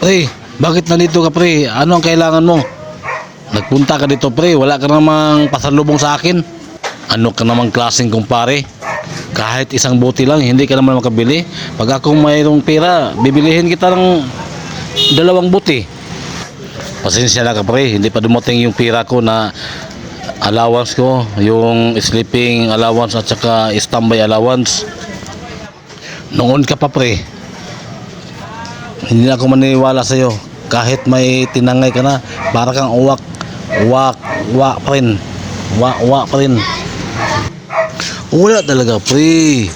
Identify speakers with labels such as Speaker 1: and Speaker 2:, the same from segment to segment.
Speaker 1: Pre, bakit nandito ka pre? Ano ang kailangan mo? Nagpunta ka dito pre, wala ka namang pasalubong sa akin. Ano ka namang klaseng kumpare? Kahit isang buti lang, hindi ka naman makabili. Pag akong mayroong pera, bibilihin kita ng 2 buti. Pasensya na ka pre, hindi pa dumating yung pera ko na allowance ko, yung sleeping allowance at saka standby allowance. Noon ka pa pre, hindi na ako maniniwala sa'yo. Kahit may tinangay ka na, para kang uwak pa rin. Uwak pa rin. Wala talaga pre,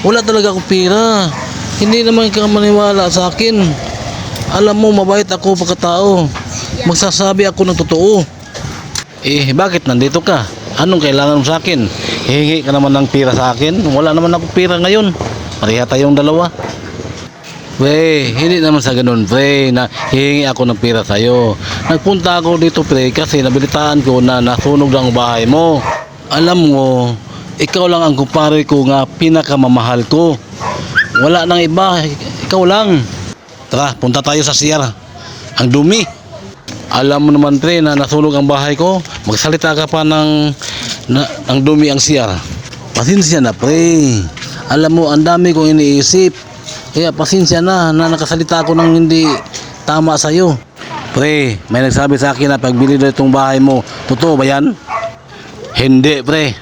Speaker 1: wala talaga akong pera. Hindi naman ka maniwala sa akin. Alam mo, mabait ako pagkatao. Magsasabi ako ng totoo. Bakit nandito ka? Anong kailangan mo sa akin? Hihingi ka naman ng pera sa akin? Wala naman akong pera ngayon. Pareha tayong dalawa. Pre, hindi naman sa ganun pre, na hihingi ako ng pera sa'yo. Nagpunta ako dito pre kasi nabalitaan ko na nasunog ang bahay mo. Alam mo, ikaw lang ang kumpare ko nga pinakamamahal ko. Wala nang iba, ikaw lang. Tara, punta tayo sa CR. Ang dumi. Alam mo naman pre na nasunog ang bahay ko. Magsalita ka pa ng dumi ang CR. Pasensya na pre. Alam mo, ang dami kong iniisip. Kaya pasensya na nakasalita ako ng hindi tama sa'yo. Pre, may nagsabi sa akin na pagbili daw itong bahay mo. Totoo ba yan? Hindi pre.